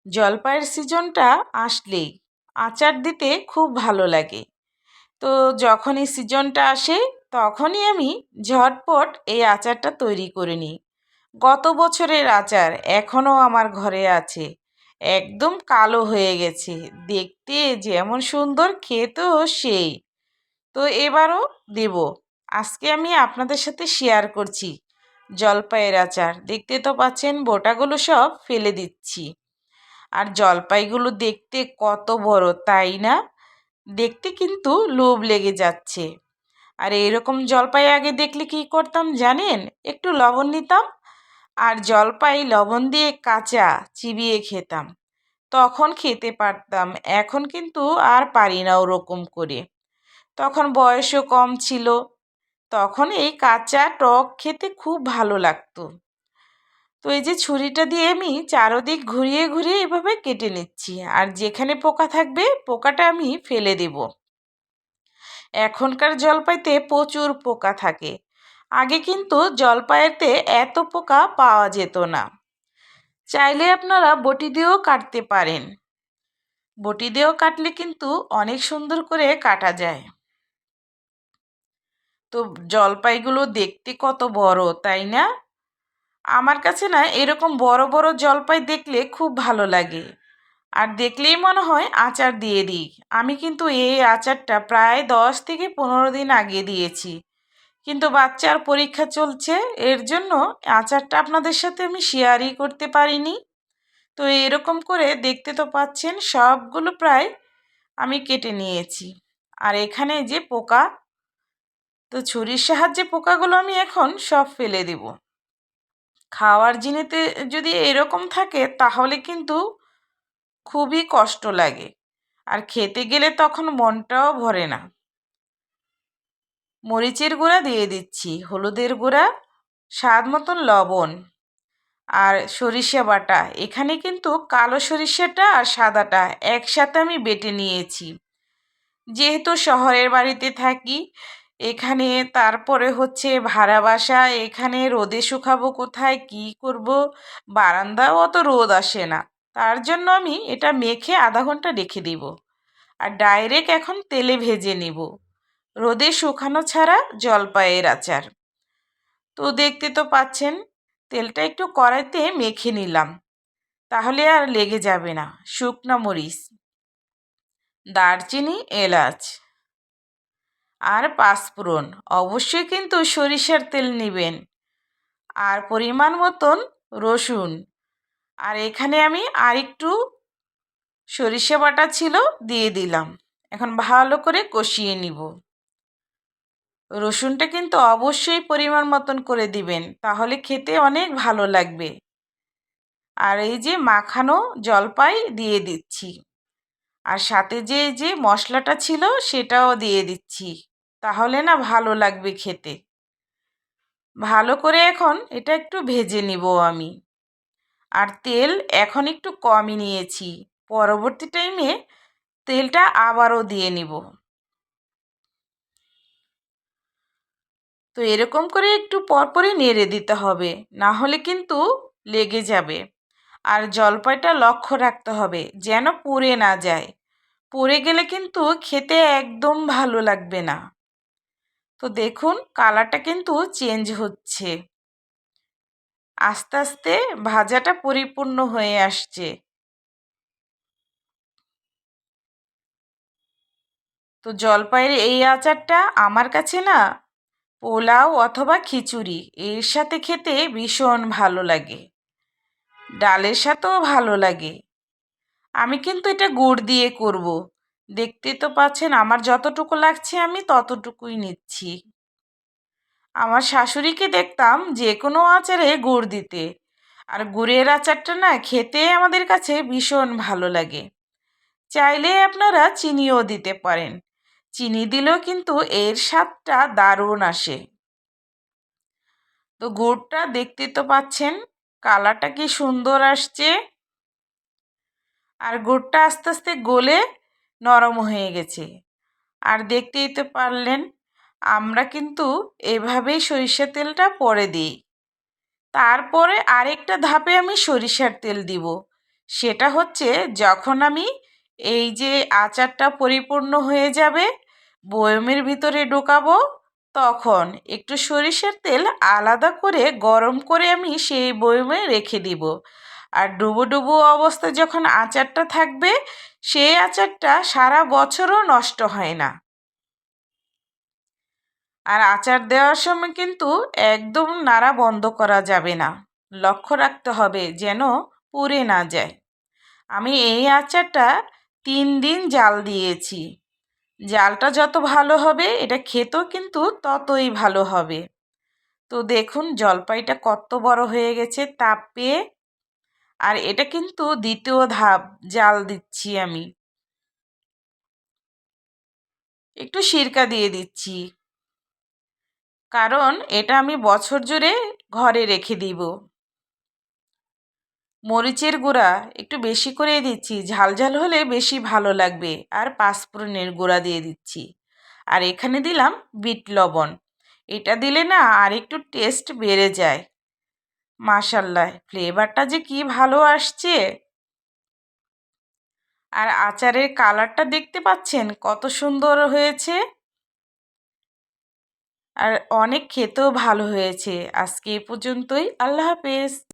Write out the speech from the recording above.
জলপাইয়ের সিজনটা আসলেই আচার দিতে খুব ভালো লাগে। তো যখনই সিজনটা আসে তখনই আমি ঝটপট এই আচারটা তৈরি করে নিই। গত বছরের আচার এখনও আমার ঘরে আছে, একদম কালো হয়ে গেছে, দেখতে যেমন সুন্দর খেতেও সেই। তো এবারও দেব। আজকে আমি আপনাদের সাথে শেয়ার করছি জলপাইয়ের আচার। দেখতে তো পাচ্ছেন বোটাগুলো সব ফেলে দিচ্ছি। আর জলপাইগুলো দেখতে কত বড়, তাই না? দেখতে কিন্তু লোভ লেগে যাচ্ছে। আর এরকম জলপাই আগে দেখলে কি করতাম জানেন? একটু লবণ নিতাম আর জলপাই লবণ দিয়ে কাঁচা চিবিয়ে খেতাম, তখন খেতে পারতাম। এখন কিন্তু আর পারি না ওরকম করে। তখন বয়সও কম ছিল, তখন এই কাঁচা টক খেতে খুব ভালো লাগতো। তো এই যে ছুরিটা দিয়ে আমি চারদিক ঘুরিয়ে ঘুরিয়ে এভাবে কেটে নিচ্ছি, আর যেখানে পোকা থাকবে পোকাটা আমি ফেলে দেব। এখনকার জলপাইতে প্রচুর পোকা থাকে, আগে কিন্তু জলপাইতে এত পোকা পাওয়া যেত না। চাইলে আপনারা বটি দিয়েও কাটতে পারেন, বটি দিয়েও কাটলে কিন্তু অনেক সুন্দর করে কাটা যায়। তো জলপাইগুলো দেখতে কত বড়, তাই না? আমার কাছে না এরকম বড় বড় জলপাই দেখলে খুব ভালো লাগে, আর দেখলেই মনে হয় আচার দিয়ে দিই। আমি কিন্তু এই আচারটা প্রায় 10 থেকে 15 দিন আগে দিয়েছি, কিন্তু বাচ্চার পরীক্ষা চলছে, এর জন্য আচারটা আপনাদের সাথে আমি শেয়ারই করতে পারিনি। তো এরকম করে দেখতে তো পাচ্ছেন সবগুলো প্রায় আমি কেটে নিয়েছি। আর এখানে যে পোকা, তো ছুরির সাহায্যে পোকাগুলো আমি এখন সব ফেলে দেব। খাওয়ার জিনিসে যদি এরকম থাকে তাহলে কিন্তু খুবই কষ্ট লাগে, আর খেতে গেলে তখন মনটাও ভরে না। মরিচের গুঁড়া দিয়ে দিচ্ছি, হলুদের গুঁড়া, স্বাদ মতন লবণ, আর সরিষা বাটা। এখানে কিন্তু কালো সরিষাটা আর সাদাটা একসাথে আমি বেটে নিয়েছি। যেহেতু শহরের বাড়িতে থাকি, এখানে তারপরে হচ্ছে ভাড়া বাসা, এখানে রোদে শুকাবো কোথায়, কি করব, বারান্দাও অত রোদ আসে না, তার জন্য আমি এটা মেখে আধা ঘন্টা রেখে দিব। আর ডাইরেক্ট এখন তেলে ভেজে নিব, রোদে শুকানো ছাড়া জলপাইয়ের আচার। তো দেখতে তো পাচ্ছেন তেলটা একটু কড়াইতে মেখে নিলাম, তাহলে আর লেগে যাবে না। শুকনো মরিচ, দারচিনি, এলাচ আর পাঁচফোড়ন, অবশ্যই কিন্তু সরিষার তেল নেবেন, আর পরিমাণ মতন রসুন। আর এখানে আমি আরেকটু সরিষা বাটা ছিল দিয়ে দিলাম। এখন ভালো করে কষিয়ে নিব। রসুনটা কিন্তু অবশ্যই পরিমাণ মতন করে দিবেন, তাহলে খেতে অনেক ভালো লাগবে। আর এই যে মাখানো জলপাই দিয়ে দিচ্ছি, আর সাথে যে মশলাটা ছিল সেটাও দিয়ে দিচ্ছি, তাহলে না ভালো লাগবে খেতে। ভালো করে এখন এটা একটু ভেজে নিব আমি। আর তেল এখন একটু কমই নিয়েছি, পরবর্তী টাইমে তেলটা আবারও দিয়ে নিব। তো এরকম করে একটু পরপরই নেড়ে দিতে হবে, না হলে কিন্তু লেগে যাবে। আর জলপাইটা লক্ষ্য রাখতে হবে যেন পুড়ে না যায়, পুড়ে গেলে কিন্তু খেতে একদম ভালো লাগবে না। তো দেখুন কালারটা কিন্তু চেঞ্জ হচ্ছে, আস্তে আস্তে ভাজাটা পরিপূর্ণ হয়ে আসছে। তো জলপাইয়ের এই আচারটা আমার কাছে না পোলাও অথবা খিচুড়ি এর সাথে খেতে ভীষণ ভালো লাগে, ডালের সাথেও ভালো লাগে। আমি কিন্তু এটা গুড় দিয়ে করব। দেখতে তো পাচ্ছেন আমার যতটুকু লাগছে আমি ততটুকুই নিচ্ছি। আমার শাশুড়িকে দেখতাম যে কোনো আচারে গুড় দিতে, আর গুড়ের আচারটা না খেতে আমাদের কাছে ভীষণ ভালো লাগে। চাইলে আপনারা চিনিও দিতে পারেন, চিনি দিলেও কিন্তু এর স্বাদটা দারুণ আসে। তো গুড়টা দেখতে তো পাচ্ছেন কালারটা কি সুন্দর আসছে, আর গুড়টা আস্তে আস্তে গলে নরম হয়ে গেছে। আর দেখতেই তো পারলেন আমরা কিন্তু এভাবেই সরিষার তেলটা পরে দিই, তারপরে আরেকটা ধাপে আমি সরিষার তেল দিব। সেটা হচ্ছে যখন আমি এই যে আচারটা পরিপূর্ণ হয়ে যাবে, বয়মের ভিতরে ঢোকাবো, তখন একটু সরিষার তেল আলাদা করে গরম করে আমি সেই বয়মে রেখে দিব। আর ডুবো ডুবো অবস্থায় যখন আচারটা থাকবে, সেই আচারটা সারা বছরও নষ্ট হয় না। আর আচার দেওয়ার সময় কিন্তু একদম নাড়া বন্ধ করা যাবে না, লক্ষ্য রাখতে হবে যেন পুড়ে না যায়। আমি এই আচারটা 3 দিন জাল দিয়েছি। জালটা যত ভালো হবে এটা খেতেও কিন্তু ততই ভালো হবে। তো দেখুন জলপাইটা কত বড় হয়ে গেছে তাপ পেয়ে। আর এটা কিন্তু দ্বিতীয় ধাপ, জাল দিচ্ছি আমি। একটু সিরকা দিয়ে দিচ্ছি, কারণ এটা আমি বছর জুড়ে ঘরে রেখে দিব। মরিচের গুঁড়া একটু বেশি করে দিচ্ছি, ঝাল ঝাল হলে বেশি ভালো লাগবে। আর পাঁচফোড়নের গুঁড়া দিয়ে দিচ্ছি। আর এখানে দিলাম বিট লবণ। এটা দিলে না আর একটু টেস্ট বেড়ে যায়। মাশাল্লাহ, ফ্লেভারটা যে কি ভালো আসছে। আর আচারের কালারটা দেখতে পাচ্ছেন কত সুন্দর হয়েছে। আর অনেক খেতেও ভালো হয়েছে। আজকে এ পর্যন্তই। আল্লাহ হাফেজ।